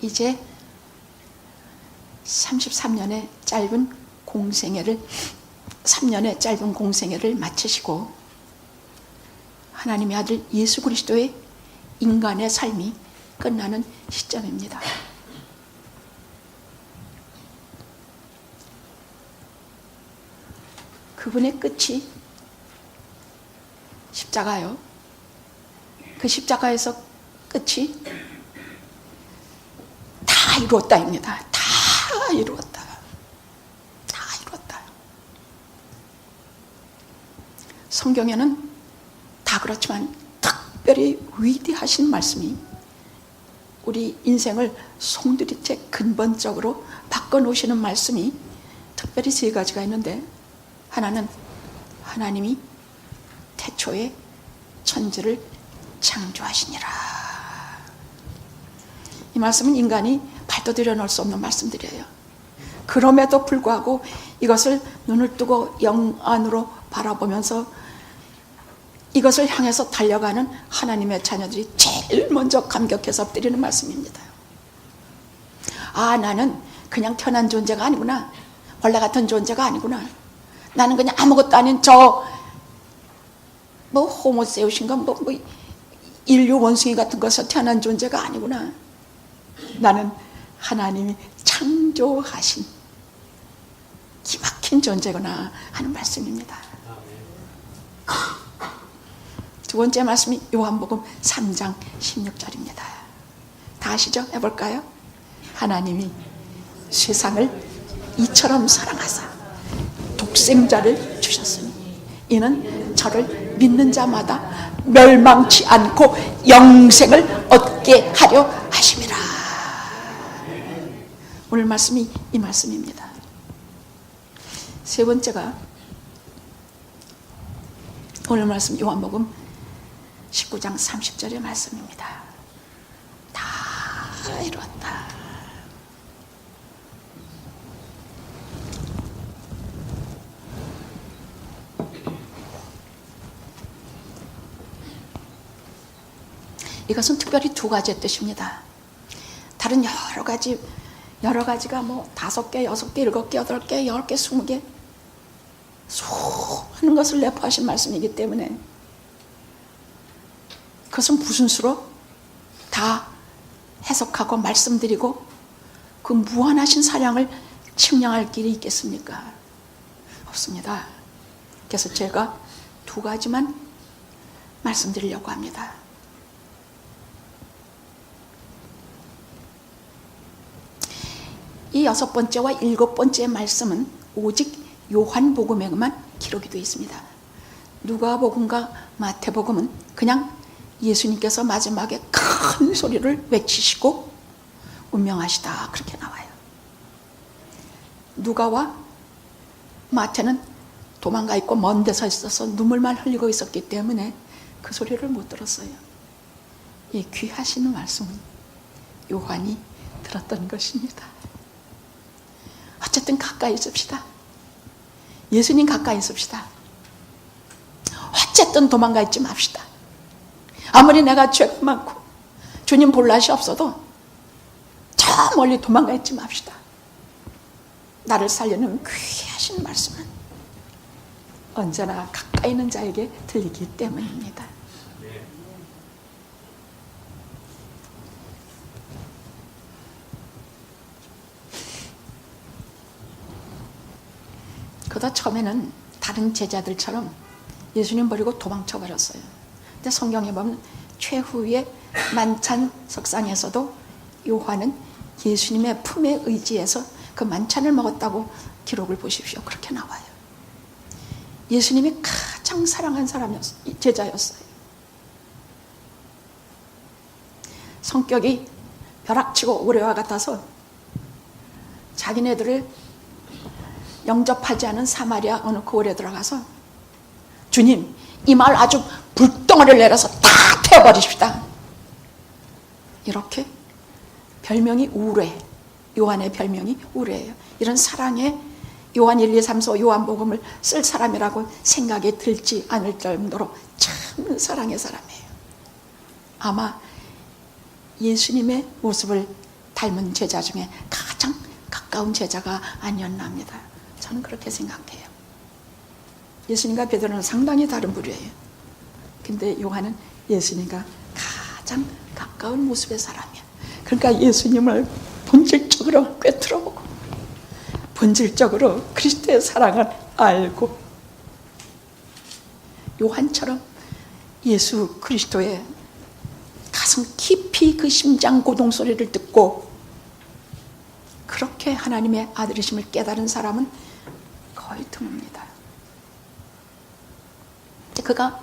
이제 33년의 짧은 공생애를 3년의 짧은 공생애를 마치시고 하나님의 아들 예수 그리스도의 인간의 삶이 끝나는 시점입니다. 그분의 끝이 십자가요. 그 십자가에서 끝이 다 이루었다입니다. 다 이루었다. 다 이루었다. 성경에는 다 그렇지만 특별히 위대하신 말씀이 우리 인생을 송두리째 근본적으로 바꿔놓으시는 말씀이 특별히 세 가지가 있는데, 하나는 하나님이 태초에 천지를 창조하시니라. 이 말씀은 인간이 발도 들여놓을 수 없는 말씀들이에요. 그럼에도 불구하고 이것을 눈을 뜨고 영 안으로 바라보면서 이것을 향해서 달려가는 하나님의 자녀들이 제일 먼저 감격해서 엎드리는 말씀입니다. 아, 나는 그냥 태어난 존재가 아니구나. 벌레 같은 존재가 아니구나. 나는 그냥 아무것도 아닌 호모세우신가 인류 원숭이 같은 것에서 태어난 존재가 아니구나. 나는 하나님이 창조하신 기막힌 존재구나 하는 말씀입니다. 두 번째 말씀이 요한복음 3장 16절입니다. 다 아시죠? 해볼까요? 하나님이 세상을 이처럼 사랑하사 독생자를 주셨으니 이는 저를 믿는 자마다 멸망치 않고 영생을 얻게 하려 하심이라. 오늘 말씀이 이 말씀입니다. 세 번째가 오늘 말씀 요한복음 19장 30절의 말씀입니다. 다 이루었다. 이것은 특별히 두 가지의 뜻입니다. 다른 여러 가지가 5개, 6개, 7개, 8개, 10개, 20개 수많은 것을 내포하신 말씀이기 때문에 그것은 무슨 수로 다 해석하고 말씀드리고 그 무한하신 사랑을 측량할 길이 있겠습니까? 없습니다. 그래서 제가 두 가지만 말씀드리려고 합니다. 이 6번째와 7번째 말씀은 오직 요한복음에만 기록이 되어 있습니다. 누가복음과 마태복음은 그냥 예수님께서 마지막에 큰 소리를 외치시고 운명하시다 그렇게 나와요. 누가와 마태는 도망가 있고 먼 데서 있어서 눈물만 흘리고 있었기 때문에 그 소리를 못 들었어요. 이 귀하신 말씀은 요한이 들었던 것입니다. 어쨌든 가까이 있읍시다. 예수님 가까이 있읍시다. 어쨌든 도망가 있지 맙시다. 아무리 내가 죄가 많고 주님 볼 낯이 없어도 저 멀리 도망가 있지 맙시다. 나를 살리는 귀하신 말씀은 언제나 가까이 있는 자에게 들리기 때문입니다. 그러다 처음에는 다른 제자들처럼 예수님 버리고 도망쳐 버렸어요. 근데 성경에 보면 최후의 만찬 석상에서도 요한은 예수님의 품에 의지해서 그 만찬을 먹었다고 기록을 보십시오. 그렇게 나와요. 예수님이 가장 사랑한 제자였어요. 성격이 벼락치고 오래와 같아서 자기네들을 영접하지 않은 사마리아 어느 고을에 들어가서 주님, 이 마을 아주 불덩어리를 내려서 다 태워버리십시다. 이렇게 별명이 우레, 요한의 별명이 우레예요. 이런 사랑에 요한 1, 2, 3, 4 요한복음을 쓸 사람이라고 생각이 들지 않을 정도로 참 사랑의 사람이에요. 아마 예수님의 모습을 닮은 제자 중에 가장 가까운 제자가 아니었나 합니다. 저는 그렇게 생각해요. 예수님과 베드로는 상당히 다른 부류예요. 근데 요한은 예수님과 가장 가까운 모습의 사람이야. 그러니까 예수님을 본질적으로 꿰뚫어보고 본질적으로 그리스도의 사랑을 알고 요한처럼 예수 그리스도의 가슴 깊이 그 심장 고동 소리를 듣고 그렇게 하나님의 아들이심을 깨달은 사람은 거의 드뭅니다. 그가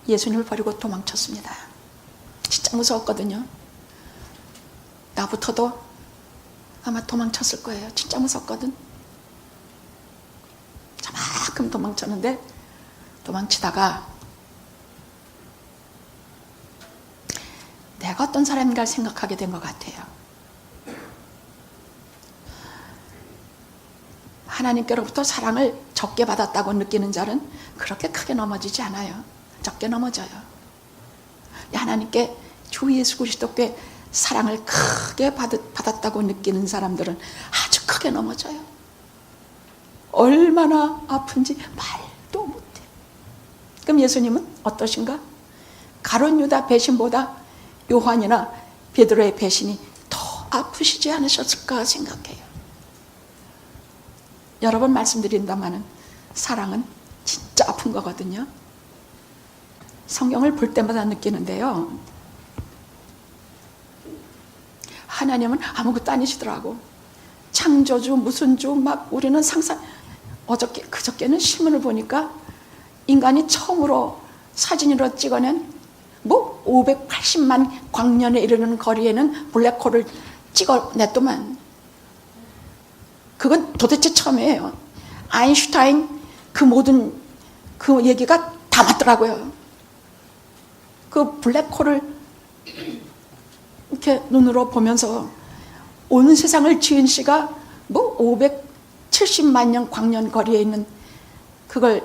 예수님을 버리고 도망쳤습니다. 진짜 무서웠거든요. 나부터도 아마 도망쳤을 거예요. 진짜 무섭거든. 저만큼 도망쳤는데 도망치다가 내가 어떤 사람인가 생각하게 된 것 같아요. 하나님께로부터 사랑을 적게 받았다고 느끼는 자는 그렇게 크게 넘어지지 않아요. 적게 넘어져요. 하나님께 주 예수 그리스도께 사랑을 크게 받았다고 느끼는 사람들은 아주 크게 넘어져요. 얼마나 아픈지 말도 못해. 그럼 예수님은 어떠신가? 가룟 유다 배신보다 요한이나 베드로의 배신이 더 아프시지 않으셨을까 생각해요. 여러 번 말씀드린다마는 사랑은 진짜 아픈 거거든요. 성경을 볼 때마다 느끼는데요. 하나님은 아무것도 아니시더라고. 창조주 무슨 주 막 우리는 상상. 그저께는 신문을 보니까 인간이 처음으로 사진으로 찍어낸 580만 광년에 이르는 거리에는 블랙홀을 찍어냈더만. 그건 도대체 처음이에요. 아인슈타인 그 모든 그 얘기가 다 맞더라고요. 그 블랙홀을 이렇게 눈으로 보면서 온 세상을 지은 씨가 570만 년 광년 거리에 있는 그걸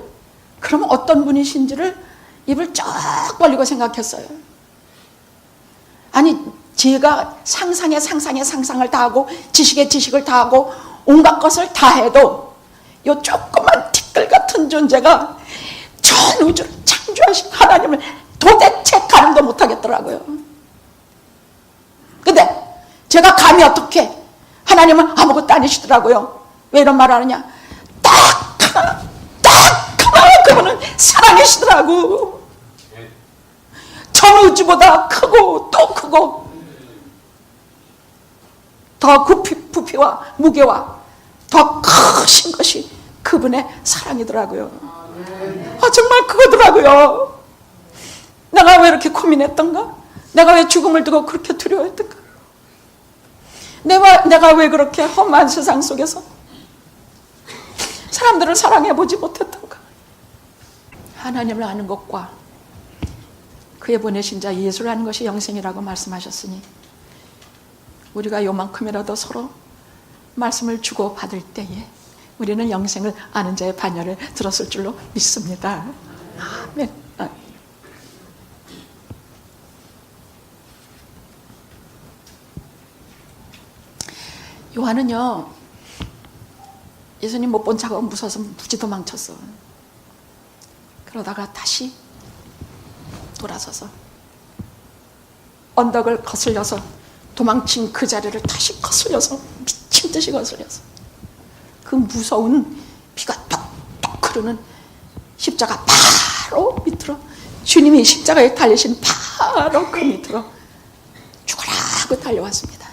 그러면 어떤 분이신지를 입을 쫙 벌리고 생각했어요. 아니 제가 상상에 상상을 다 하고 지식에 지식을 다 하고 온갖 것을 다 해도 이 조그만 티끌 같은 존재가 전 우주를 창조하신 하나님을 도대체 가늠도 못하겠더라고요. 근데 제가 감히 어떻게 하나님은 아무것도 아니시더라고요. 왜 이런 말을 하느냐? 딱 하나 그분은 사랑이시더라고. 전 우주보다 크고 또 크고 더 부피와 무게와 더 크신 것이 그분의 사랑이더라고요. 정말 그거더라고요. 내가 왜 이렇게 고민했던가? 내가 왜 죽음을 두고 그렇게 두려워했던가? 내가 왜 그렇게 험한 세상 속에서 사람들을 사랑해보지 못했던가? 하나님을 아는 것과 그의 보내신 자 예수를 아는 것이 영생이라고 말씀하셨으니 우리가 요만큼이라도 서로 말씀을 주고 받을 때에 우리는 영생을 아는 자의 반열을 들었을 줄로 믿습니다. 아멘. 요한은요, 예수님 못 본 차가 무서워서 무지 도망쳤어. 그러다가 다시 돌아서서 언덕을 거슬려서 도망친 그 자리를 다시 거슬려서 미친 듯이 거슬려서 그 무서운 피가 뚝뚝 흐르는 십자가 바로 밑으로, 주님이 십자가에 달리신 바로 그 밑으로 죽어라 하고 달려왔습니다.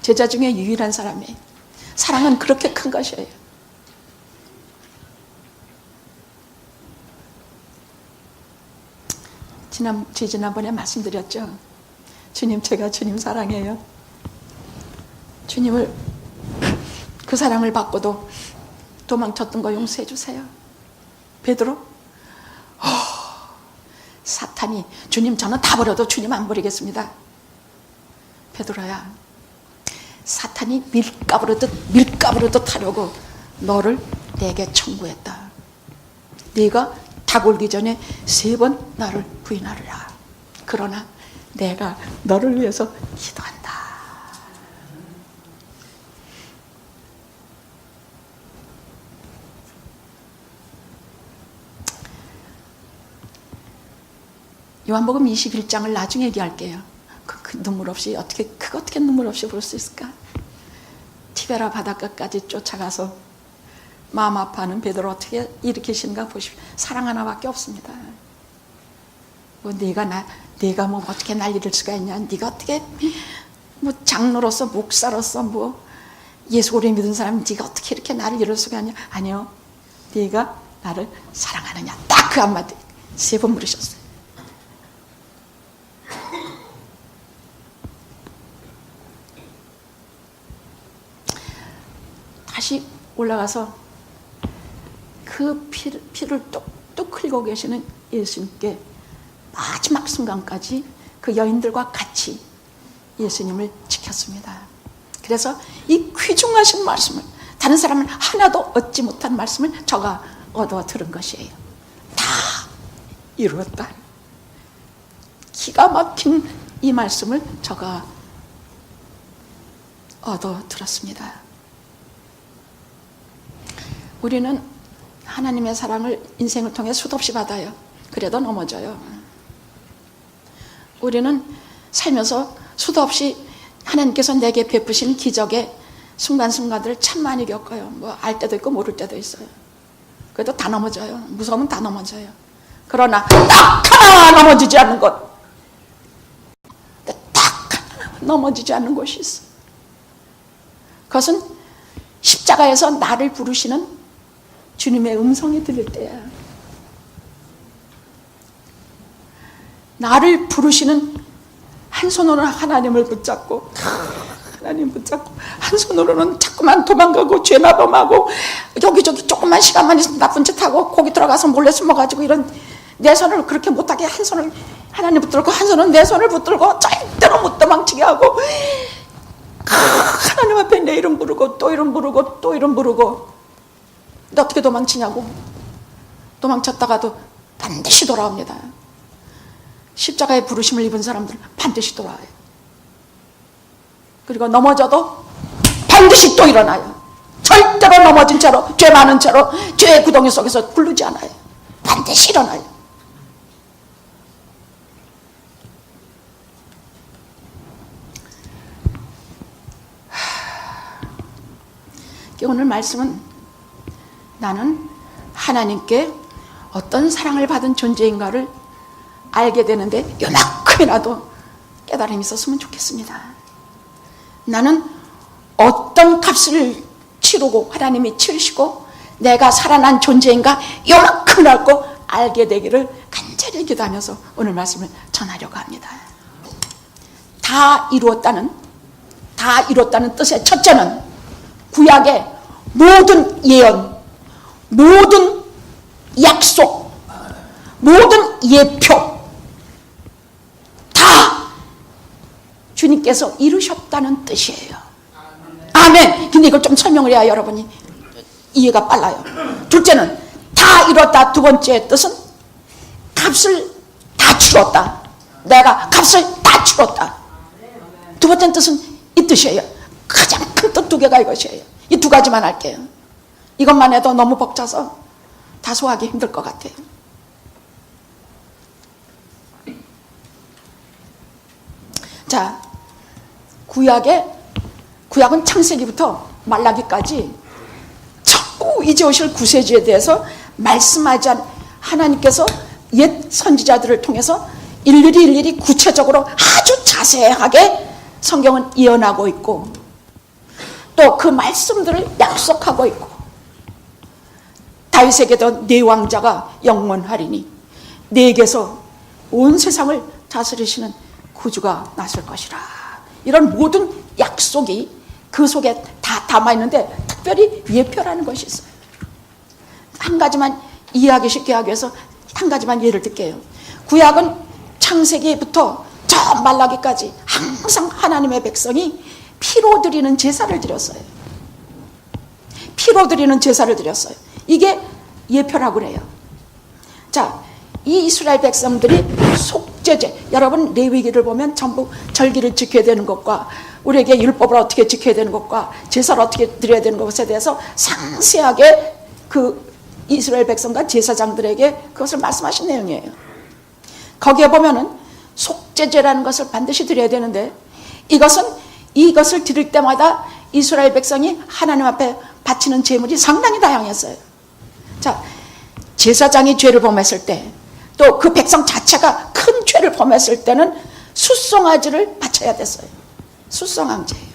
제자 중에 유일한 사람이에요. 사랑은 그렇게 큰 것이에요. 지난번에 말씀드렸죠. 주님, 제가 주님 사랑해요. 주님을, 그 사랑을 받고도 도망쳤던 거 용서해 주세요. 베드로, 사탄이, 주님 저는 다 버려도 주님 안 버리겠습니다. 베드로야, 사탄이 밀가부르듯 하려고 너를 내게 청구했다. 네가 닭 울기 전에 3번 나를 부인하리라. 그러나 내가 너를 위해서 기도한다. 요한복음 21장을 나중에 얘기할게요. 그 눈물 없이 어떻게 눈물 없이 볼 수 있을까? 티베라 바닷가까지 쫓아가서 마음 아파하는 베드로 어떻게 일으키시는가 보십시오. 사랑 하나밖에 없습니다. 뭐 네가 뭐 어떻게 날 잃을 수가 있냐? 네가 어떻게 뭐 장로로서 목사로서 뭐 예수 오래 믿은 사람 네가 어떻게 이렇게 나를 잃을 수가 있냐? 아니요, 네가 나를 사랑하느냐? 딱 그 한마디 3번 물으셨어요. 다시 올라가서 그 피를 뚝뚝 흘리고 계시는 예수님께 마지막 순간까지 그 여인들과 같이 예수님을 지켰습니다. 그래서 이 귀중하신 말씀을, 다른 사람은 하나도 얻지 못한 말씀을 저가 얻어 들은 것이에요. 다 이루었다. 기가 막힌 이 말씀을 저가 얻어 들었습니다. 우리는 하나님의 사랑을 인생을 통해 수도 없이 받아요. 그래도 넘어져요. 우리는 살면서 수도 없이 하나님께서 내게 베푸신 기적의 순간순간들을 참 많이 겪어요. 뭐 알 때도 있고 모를 때도 있어요. 그래도 다 넘어져요. 무서우면 다 넘어져요. 그러나 딱 하나 넘어지지 않는 것, 딱 하나 넘어지지 않는 곳이 있어. 그것은 십자가에서 나를 부르시는 주님의 음성이 들릴 때야. 나를 부르시는, 한 손으로는 하나님을 붙잡고, 하나님 붙잡고, 한 손으로는 자꾸만 도망가고 죄마범하고 여기저기 조금만 시간만 있으면 나쁜 짓 하고 거기 들어가서 몰래 숨어가지고, 이런 내 손을 그렇게 못하게 한 손을 하나님 붙들고 한 손은 내 손을 붙들고 절대로 못 도망치게 하고, 하나님 앞에 내 이름 부르고 또 이름 부르고 또 이름 부르고. 근데 어떻게 도망치냐고. 도망쳤다가도 반드시 돌아옵니다. 십자가의 부르심을 입은 사람들은 반드시 돌아와요. 그리고 넘어져도 반드시 또 일어나요. 절대로 넘어진 채로, 죄 많은 채로 죄의 구덩이 속에서 굴르지 않아요. 반드시 일어나요. 오늘 말씀은 나는 하나님께 어떤 사랑을 받은 존재인가를 알게 되는데 요만큼이라도 깨달음이 있었으면 좋겠습니다. 나는 어떤 값을 치르고 하나님이 치르시고 내가 살아난 존재인가 요만큼이라도 알게 되기를 간절히 기도하면서 오늘 말씀을 전하려고 합니다. 다 이루었다는 뜻의 첫째는 구약의 모든 예언, 모든 약속, 모든 예표 다 주님께서 이루셨다는 뜻이에요. 아멘. 근데 이걸 좀 설명을 해야 여러분이 이해가 빨라요. 둘째는 다 이뤘다. 두 번째 뜻은 값을 다 치렀다. 내가 값을 다 치렀다. 두 번째 뜻은 이 뜻이에요. 가장 큰 뜻 2개가 이것이에요. 이 2가지만 할게요. 이것만 해도 너무 벅차서 다소하기 힘들 것 같아요. 자, 구약은 창세기부터 말라기까지 전부 이제 오실 구세주에 대해서 말씀하지 않은, 하나님께서 옛 선지자들을 통해서 일일이 구체적으로 아주 자세하게 성경은 예언하고 있고, 또 그 말씀들을 약속하고 있고, 다윗에게도 네 왕자가 영원하리니 네게서 온 세상을 다스리시는 구주가 나설 것이라. 이런 모든 약속이 그 속에 다 담아있는데 특별히 예표라는 것이 있어요. 한 가지만 이해하기 쉽게 하기 위해서 한 가지만 예를 들게요. 구약은 창세기부터 저 말라기까지 항상 하나님의 백성이 피로 드리는 제사를 드렸어요. 피로 드리는 제사를 드렸어요. 이게 예표라고 그래요. 자, 이 이스라엘 백성들이 속죄제, 여러분 레위기를 보면 전부 절기를 지켜야 되는 것과 우리에게 율법을 어떻게 지켜야 되는 것과 제사를 어떻게 드려야 되는 것에 대해서 상세하게 그 이스라엘 백성과 제사장들에게 그것을 말씀하신 내용이에요. 거기에 보면은 속죄제라는 것을 반드시 드려야 되는데, 이것을 드릴 때마다 이스라엘 백성이 하나님 앞에 바치는 제물이 상당히 다양했어요. 자, 제사장이 죄를 범했을 때, 또 그 백성 자체가 큰 죄를 범했을 때는 숫송아지를 바쳐야 됐어요. 숫송아지예요.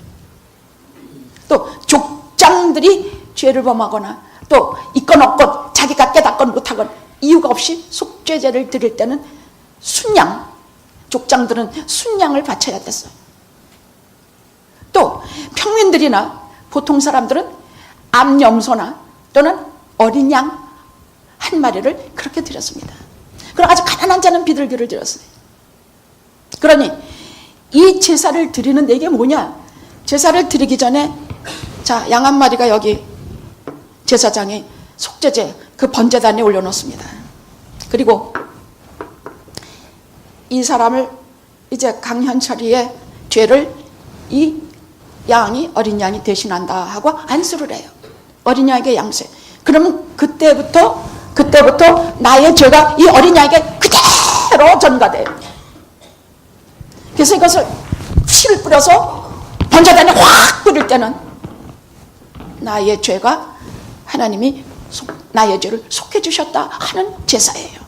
또 족장들이 죄를 범하거나 또 있건 없건 자기가 깨닫건 못하건 이유가 없이 속죄제를 드릴 때는 순양, 족장들은 순양을 바쳐야 됐어요. 또 평민들이나 보통 사람들은 암염소나 또는 어린 양 한 마리를 그렇게 드렸습니다. 그럼 아주 가난한 자는 비둘기를 드렸어요. 그러니 이 제사를 드리는 이게 뭐냐? 제사를 드리기 전에 자, 양 한 마리가 여기 제사장이 속죄제 그 번제단에 올려놓습니다. 그리고 이 사람을 이제 강현철이의 죄를 이 양이 어린 양이 대신한다 하고 안수를 해요. 어린 양에게 양수해. 그러면 그때부터 나의 죄가 이 어린 양에게 그대로 전가돼요. 그래서 이것을 피를 뿌려서 번제단에 확 뿌릴 때는 나의 죄가 하나님이 나의 죄를 속해 주셨다 하는 제사예요.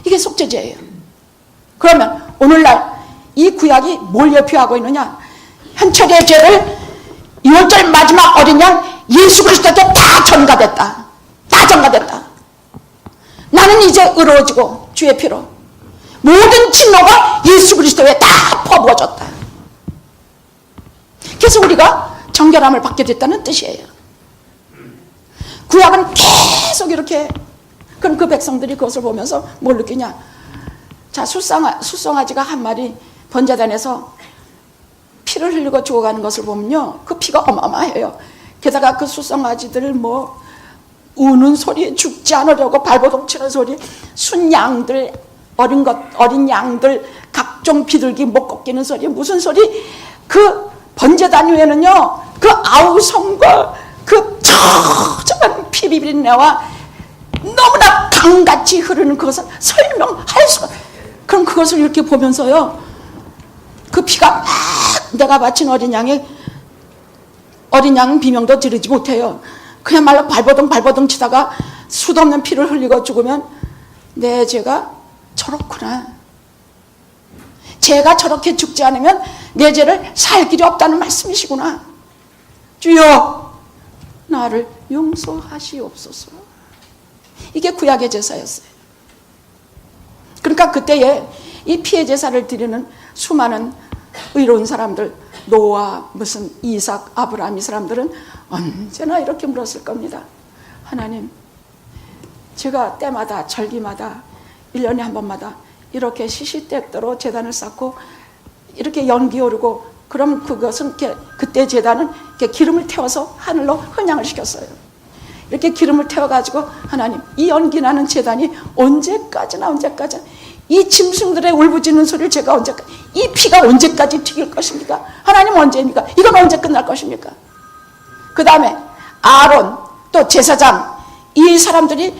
이게 속죄제예요. 그러면 오늘날 이 구약이 뭘 예표하고 있느냐? 현철의 죄를 6월절 마지막 어린 양 예수 그리스도께 다 전가됐다. 다 전가됐다. 나는 이제 의로워지고 주의 피로 모든 진노가 예수 그리스도에 다 퍼부어졌다. 그래서 우리가 정결함을 받게 됐다는 뜻이에요. 구약은 계속 이렇게. 그럼 그 백성들이 그것을 보면서 뭘 느끼냐? 자, 숫송아지가 한 마리 번제단에서 피를 흘리고 죽어가는 것을 보면요, 그 피가 어마어마해요. 게다가 그 숫송아지들 우는 소리, 죽지 않으려고 발버둥 치는 소리, 순양들, 어린 양들, 각종 비둘기 목 꺾이는 소리, 무슨 소리? 그 번제단 위에는요, 그 아우성과 그 처참한 피 비린내와 너무나 강같이 흐르는 그것을 설명할 수가. 그럼 그것을 이렇게 보면서요, 그 피가 막 내가 바친 어린 양은 비명도 지르지 못해요. 그야말로 발버둥 치다가 수없는 피를 흘리고 죽으면 내 죄가 저렇구나. 죄가 저렇게 죽지 않으면 내 죄를 살 길이 없다는 말씀이시구나. 주여 나를 용서하시옵소서. 이게 구약의 제사였어요. 그러니까 그때에 이 피의 제사를 드리는 수많은 의로운 사람들, 노아, 무슨 이삭, 아브라함, 이 사람들은 언제나 이렇게 물었을 겁니다. 하나님, 제가 때마다 절기마다 1년에 한 번마다 이렇게 시시때때로 제단을 쌓고 이렇게 연기 오르고, 그럼 그것은 그때 제단은 이렇게 기름을 태워서 하늘로 헌양을 시켰어요. 이렇게 기름을 태워가지고 하나님, 이 연기 나는 제단이 언제까지나 이 짐승들의 울부짖는 소리를 제가 언제까지, 이 피가 언제까지 튀길 것입니까? 하나님 언제입니까? 이건 언제 끝날 것입니까? 그 다음에 아론, 또 제사장, 이 사람들이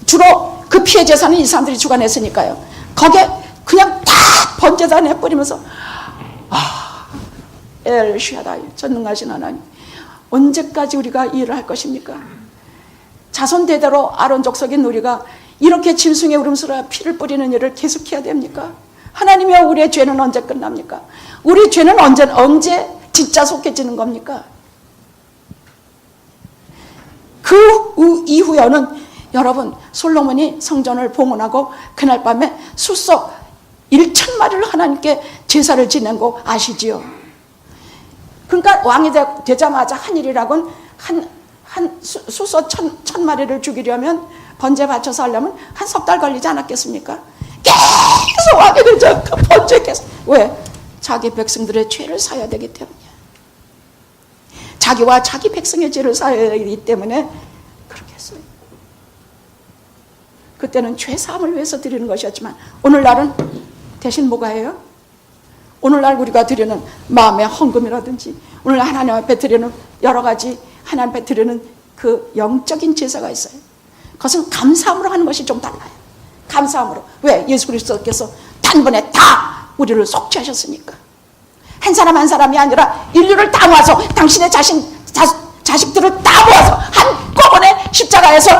주로 그 피의 제사는 이 사람들이 주관했으니까요. 거기에 그냥 다 번제단에 뿌리면서 엘샤다이, 전능하신 하나님, 언제까지 우리가 이 일을 할 것입니까? 자손 대대로 아론 족속인 우리가 이렇게 짐승의 울음소리와 피를 뿌리는 일을 계속해야 됩니까? 하나님이여, 우리의 죄는 언제 끝납니까? 우리 죄는 언제 진짜 속해지는 겁니까? 그 이후에는 여러분, 솔로몬이 성전을 봉헌하고 그날 밤에 숫소 1,000마리를 하나님께 제사를 지낸 거 아시지요? 그러니까 왕이 되자마자 한 일이라곤 숫소 1,000마리를 죽이려면, 번제 바쳐서 하려면 한 석 달 걸리지 않았겠습니까? 계속 왕이 되자 그 번제 계속. 왜? 자기 백성들의 죄를 사야 되기 때문이야. 자기와 자기 백성의 죄를 사야 되기 때문에 그렇게 했어요. 그때는 죄 사함을 위해서 드리는 것이었지만, 오늘날은 대신 뭐가 해요? 오늘날 우리가 드리는 마음의 헌금이라든지, 오늘 하나님 앞에 드리는 여러 가지 하나님 앞에 드리는 그 영적인 제사가 있어요. 그것은 감사함으로 하는 것이 좀 달라요. 감사함으로. 왜? 예수 그리스도께서 단번에 다 우리를 속죄하셨으니까. 한 사람 한 사람이 아니라 인류를 다 모아서 당신의 자식들을 다 모아서 한꺼번에 십자가에서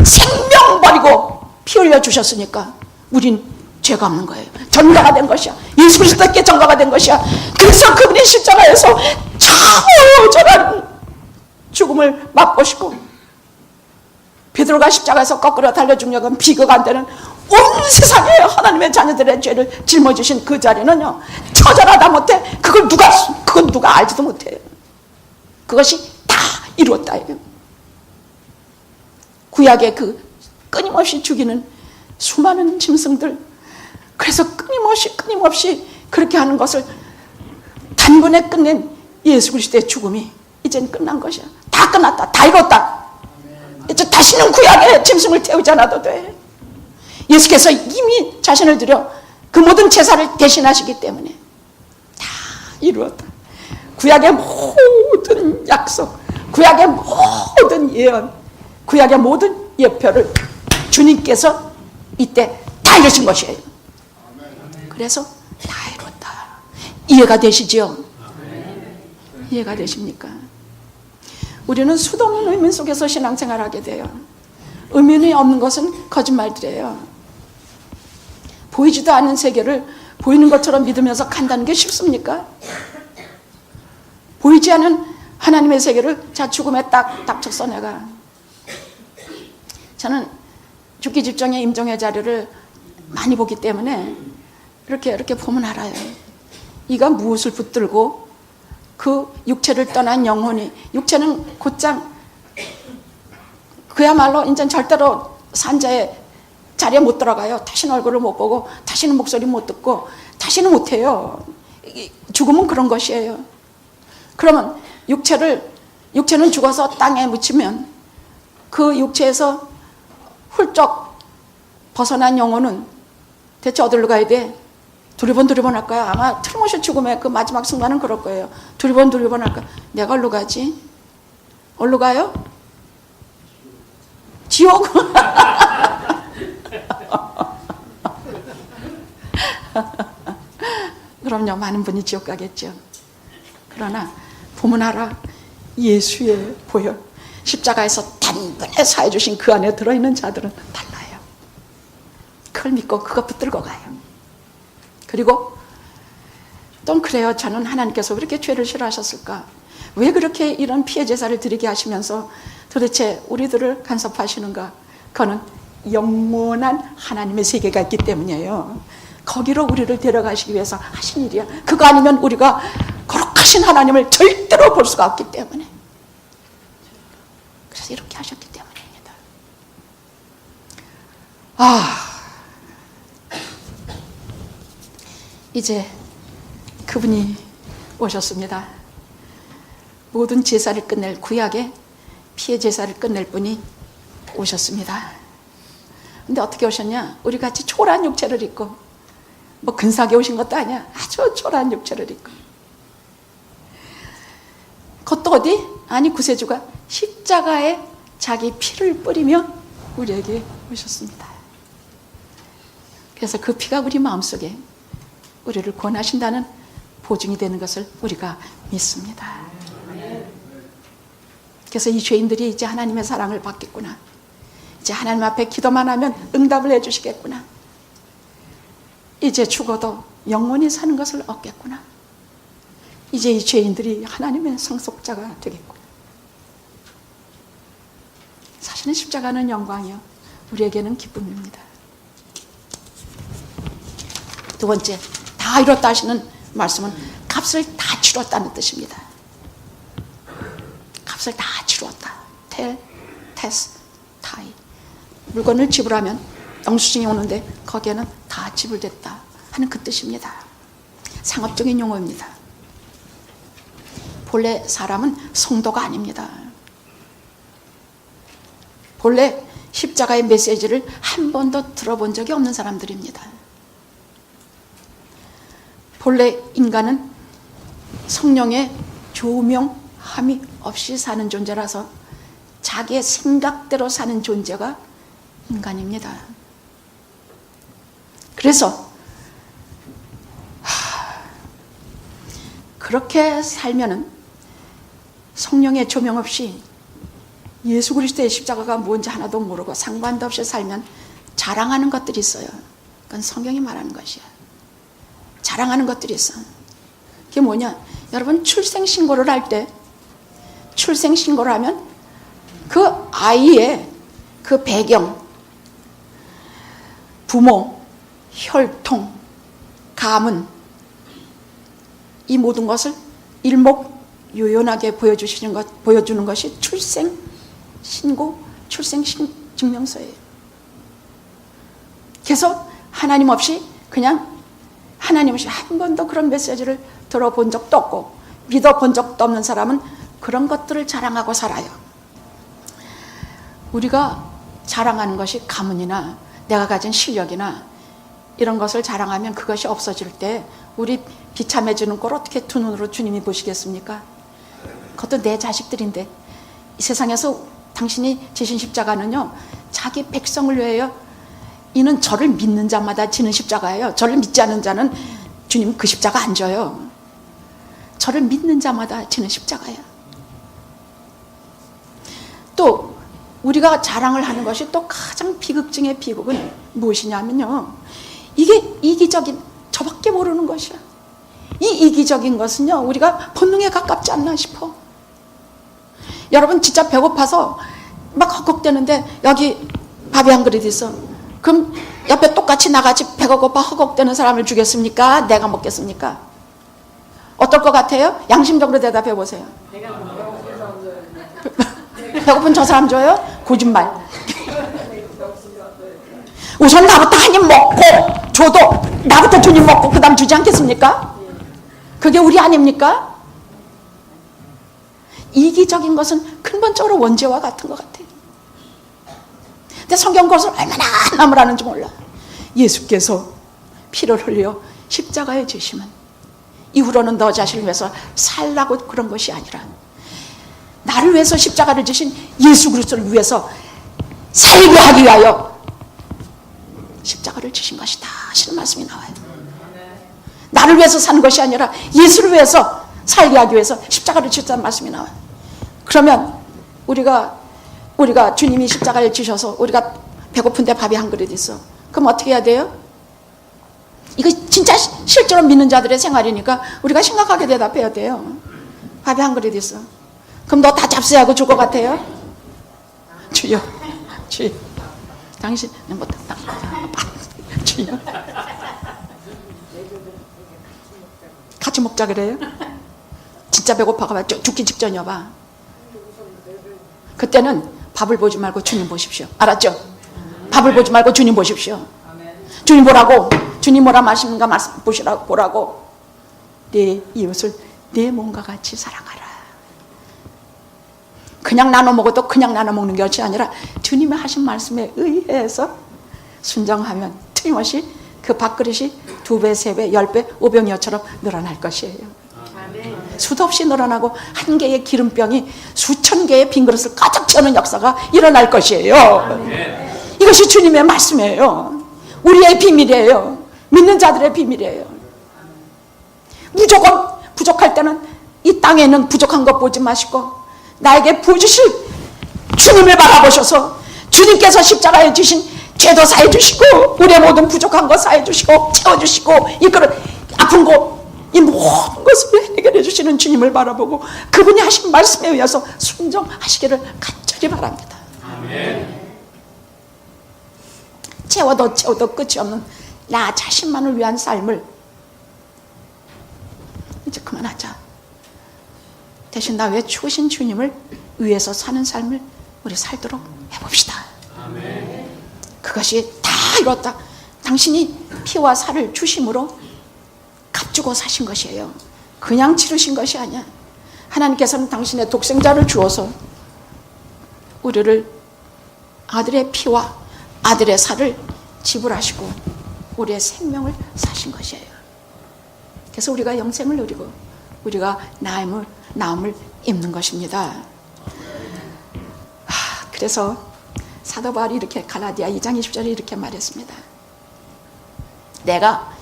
생명 버리고 피 흘려 주셨으니까 우린 죄가 없는 거예요. 전가가 된 것이야. 예수 그리스도께 전가가 된 것이야. 그래서 그분이 십자가에서 처절한 죽음을 맛보시고, 베드로가 십자가에서 거꾸로 달려 죽냐고는 비교가 안 되는 온 세상에 하나님의 자녀들의 죄를 짊어지신 그 자리는요, 처절하다 못해 그건 누가 알지도 못해요. 그것이 다 이루었다예요. 구약의 그 끊임없이 죽이는 수많은 짐승들, 그래서 끊임없이 그렇게 하는 것을 단번에 끝낸 예수 그리스도의 죽음이 이젠 끝난 것이야. 다 끝났다. 다 이뤘다. 이제 다시는 구약의 짐승을 태우지 않아도 돼. 예수께서 이미 자신을 들여 그 모든 제사를 대신하시기 때문에 다 이루었다. 구약의 모든 약속, 구약의 모든 예언, 구약의 모든 예표를 주님께서 이때 다 이루신 것이에요. 그래서 다 이뤘다. 이해가 되시죠? 이해가 되십니까? 우리는 수동인 의문 속에서 신앙생활하게 돼요. 의문이 없는 것은 거짓말들이에요. 보이지도 않는 세계를 보이는 것처럼 믿으면서 간다는 게 쉽습니까? 보이지 않은 하나님의 세계를 자 죽음에 딱 닥쳤어 내가. 저는 죽기 직전에 임종의 자료를 많이 보기 때문에 이렇게 보면 알아요. 이가 무엇을 붙들고 그 육체를 떠난 영혼이, 육체는 곧장 그야말로 이제 절대로 산자의 자리에 못 들어가요. 다시는 얼굴을 못 보고 다시는 목소리 못 듣고 다시는 못 해요. 죽음은 그런 것이에요. 그러면 육체는 죽어서 땅에 묻히면 그 육체에서 훌쩍 벗어난 영혼은 대체 어디로 가야 돼? 두리번 할 거야. 아마 틀림없이 죽음의 그 마지막 순간은 그럴 거예요. 두리번 할 거야. 내가 어디로 가지? 어디로 가요? 지옥? 그럼요. 많은 분이 지옥 가겠죠. 그러나 보면 알아. 예수의 보혈, 십자가에서 단번에 사해 주신 그 안에 들어있는 자들은 달라요. 그걸 믿고 그거 붙들고 가요. 그리고 또 그래요. 저는 하나님께서 왜 이렇게 죄를 싫어하셨을까? 왜 그렇게 이런 피해 제사를 드리게 하시면서 도대체 우리들을 간섭하시는가? 그거는 영원한 하나님의 세계가 있기 때문이에요. 거기로 우리를 데려가시기 위해서 하신 일이야. 그거 아니면 우리가 거룩하신 하나님을 절대로 볼 수가 없기 때문에. 그래서 이렇게 하셨기 때문입니다. 이제 그분이 오셨습니다. 모든 제사를 끝낼, 구약의 피해 제사를 끝낼 분이 오셨습니다. 근데 어떻게 오셨냐? 우리 같이 초라한 육체를 입고, 뭐 근사하게 오신 것도 아니야. 아주 초라한 육체를 입고. 그것도 어디? 아니, 구세주가 십자가에 자기 피를 뿌리며 우리에게 오셨습니다. 그래서 그 피가 우리 마음속에 우리를 구원하신다는 보증이 되는 것을 우리가 믿습니다. 그래서 이 죄인들이 이제 하나님의 사랑을 받겠구나. 이제 하나님 앞에 기도만 하면 응답을 해주시겠구나. 이제 죽어도 영원히 사는 것을 얻겠구나. 이제 이 죄인들이 하나님의 상속자가 되겠구나. 사실은 십자가는 영광이요, 우리에게는 기쁨입니다. 두 번째, 다 이뤘다 하시는 말씀은 값을 다 치렀다는 뜻입니다. 값을 다 치루었다. 텔, 테스, 타이. 물건을 지불하면 영수증이 오는데 거기에는 다 지불됐다 하는 그 뜻입니다. 상업적인 용어입니다. 본래 사람은 성도가 아닙니다. 본래 십자가의 메시지를 한 번도 들어본 적이 없는 사람들입니다. 본래 인간은 성령의 조명함이 없이 사는 존재라서 자기의 생각대로 사는 존재가 인간입니다. 그래서 그렇게 살면은 성령의 조명 없이 예수 그리스도의 십자가가 뭔지 하나도 모르고 상관도 없이 살면 자랑하는 것들이 있어요. 그건 성경이 말하는 것이야. 자랑하는 것들이 있어. 그게 뭐냐? 여러분, 출생신고를 할 때, 출생신고를 하면 그 아이의 그 배경, 부모, 혈통, 가문, 이 모든 것을 일목요연하게 보여주는 것이 출생신고, 출생증명서예요. 그래서 하나님 없이 한 번도 그런 메시지를 들어본 적도 없고 믿어본 적도 없는 사람은 그런 것들을 자랑하고 살아요. 우리가 자랑하는 것이 가문이나 내가 가진 실력이나 이런 것을 자랑하면 그것이 없어질 때 우리 비참해지는 걸 어떻게 두 눈으로 주님이 보시겠습니까? 그것도 내 자식들인데. 이 세상에서 당신이 지신 십자가는요, 자기 백성을 위하여, 이는 저를 믿는 자마다 지는 십자가예요. 저를 믿지 않는 자는 주님 그 십자가 안 져요. 저를 믿는 자마다 지는 십자가예요. 또 우리가 자랑을 하는 것이 또 가장 비극 중의 비극은 무엇이냐면요, 이게 이기적인, 저밖에 모르는 것이야. 이 이기적인 것은요, 우리가 본능에 가깝지 않나 싶어. 여러분, 진짜 배고파서 막 헉헉대는데 여기 밥이 한 그릇 있어. 그럼 옆에 똑같이 나같이 배가 고파 헉헉대는 사람을 주겠습니까? 내가 먹겠습니까? 어떨 것 같아요? 양심적으로 대답해 보세요. 배고픈 저 사람 줘요? 거짓말. 우선 나부터 한 입 먹고 줘도 나부터 두 입 먹고 그 다음 주지 않겠습니까? 그게 우리 아닙니까? 이기적인 것은 근본적으로 원죄와 같은 것 같아요. 근데 성경 그것을 얼마나 나무라는지 몰라. 예수께서 피를 흘려 십자가에 지시면 이후로는 너 자신을 위해서 살라고 그런 것이 아니라 나를 위해서 십자가를 지신 예수 그리스도를 위해서 살게 하기 위하여 십자가를 지신 것이다 하시는 말씀이 나와요. 나를 위해서 사는 것이 아니라 예수를 위해서 살게 하기 위해서 십자가를 지셨다는 말씀이 나와요. 그러면 우리가 주님이 십자가를 지셔서 우리가 배고픈데 밥이 한 그릇 있어. 그럼 어떻게 해야 돼요? 이거 진짜 실제로 믿는 자들의 생활이니까 우리가 심각하게 대답해야 돼요. 밥이 한 그릇 있어. 그럼 너 다 잡수하고 줄 것 같아요? 주여, 주여, 당신 주여, 같이 먹자 그래요? 진짜 배고파가 죽기 직전이야 봐. 그때는 밥을 보지 말고 주님 보십시오. 알았죠? 밥을 보지 말고 주님 보십시오. 주님 보라고. 주님 뭐라 말씀인가 보라고. 내 이웃을 내 몸과 같이 사랑하라. 그냥 나눠 먹어도 그냥 나눠 먹는 것이 아니라 주님이 하신 말씀에 의해서 순종하면 틀림없이 그 밥그릇이 2배, 3배, 10배, 5병이어처럼 늘어날 것이에요. 수도 없이 늘어나고 한 개의 기름병이 수천 개의 빈 그릇을 가득 채우는 역사가 일어날 것이에요. 이것이 주님의 말씀이에요. 우리의 비밀이에요. 믿는 자들의 비밀이에요. 무조건 부족할 때는 이 땅에 있는 부족한 것 보지 마시고 나에게 부어주실 주님을 바라보셔서 주님께서 십자가에 주신 죄도 사해 주시고 우리의 모든 부족한 것 사해 주시고 채워주시고 이 그릇 아픈 것 이 모든 것을 해결해 주시는 주님을 바라보고 그분이 하신 말씀에 의해서 순종하시기를 간절히 바랍니다. 아멘. 채워도 끝이 없는 나 자신만을 위한 삶을 이제 그만하자. 대신 나 외에 추우신 주님을 위해서 사는 삶을 우리 살도록 해봅시다. 아멘. 그것이 다 이뤘다. 당신이 피와 살을 주심으로 값주고 사신 것이에요. 그냥 치르신 것이 아니야. 하나님께서는 당신의 독생자를 주어서 우리를 아들의 피와 아들의 살을 지불하시고 우리의 생명을 사신 것이에요. 그래서 우리가 영생을 누리고 우리가 나음을 입는 것입니다. 그래서 사도 바울이 이렇게 갈라디아 2장 20절에 이렇게 말했습니다. 내가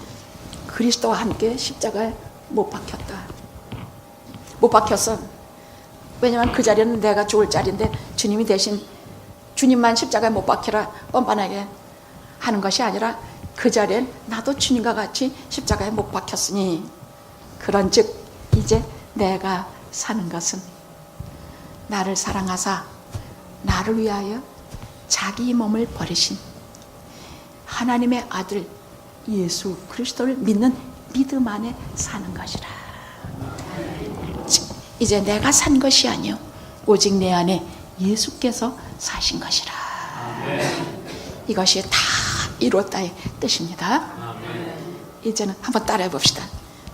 그리스도와 함께 십자가에 못 박혔다. 못 박혔어. 왜냐하면 그 자리는 내가 죽을 자리인데 주님이 대신 주님만 십자가에 못 박혀라 뻔뻔하게 하는 것이 아니라 그 자리엔 나도 주님과 같이 십자가에 못 박혔으니 그런즉 이제 내가 사는 것은 나를 사랑하사 나를 위하여 자기 몸을 버리신 하나님의 아들 예수 그리스도를 믿는 믿음 안에 사는 것이라. 즉 이제 내가 산 것이 아니요 오직 내 안에 예수께서 사신 것이라. 이것이 다 이루었다의 뜻입니다. 이제는 한번 따라해 봅시다.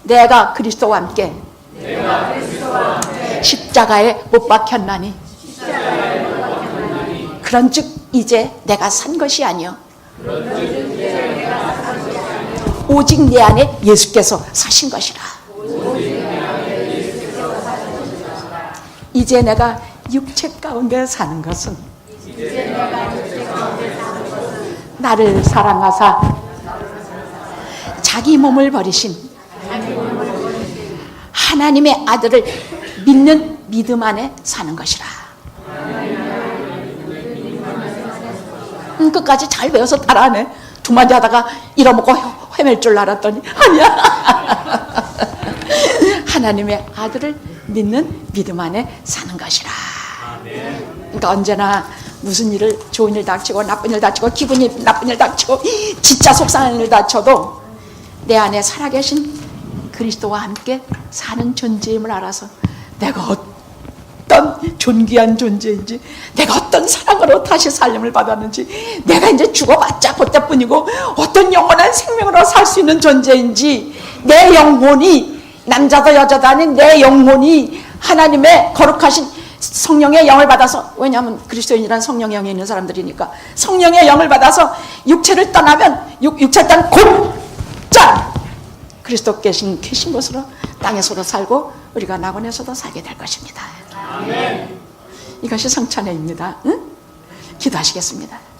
내가 그리스도와 함께 십자가에 못 박혔나니 그런즉 이제 내가 산 것이 아니요 오직 내 안에 예수께서 사신 것이라. 이제 내가 육체 가운데 사는 것은 나를 사랑하사 자기 몸을 버리신 하나님의 아들을 믿는 믿음 안에 사는 것이라. 끝까지 잘 외워서 따라하네. 두 마디 하다가 잃어먹고 헤맬 줄 알았더니 아니야. 하나님의 아들을 믿는 믿음 안에 사는 것이라. 그러니까 언제나 무슨 일을 좋은 일 닥치고 나쁜 일 닥치고 기분이 나쁜 일 닥치고 진짜 속상한 일 닥쳐도 내 안에 살아계신 그리스도와 함께 사는 존재임을 알아서 내가 어떤 존귀한 존재인지 내가 어떤 사랑으로 다시 살림을 받았는지 내가 이제 죽어봤자 그때뿐이고 어떤 영원한 생명으로 살 수 있는 존재인지 내 영혼이 남자도 여자도 아닌 내 영혼이 하나님의 거룩하신 성령의 영을 받아서 왜냐하면 그리스도인이란 성령의 영이 있는 사람들이니까 성령의 영을 받아서 육체를 떠나면 육체를 떠난 곧장 그리스도께서 계신 곳으로 땅에서도 살고 우리가 낙원에서도 살게 될 것입니다. 아멘. 이것이 성찬회입니다. 응? 기도하시겠습니다.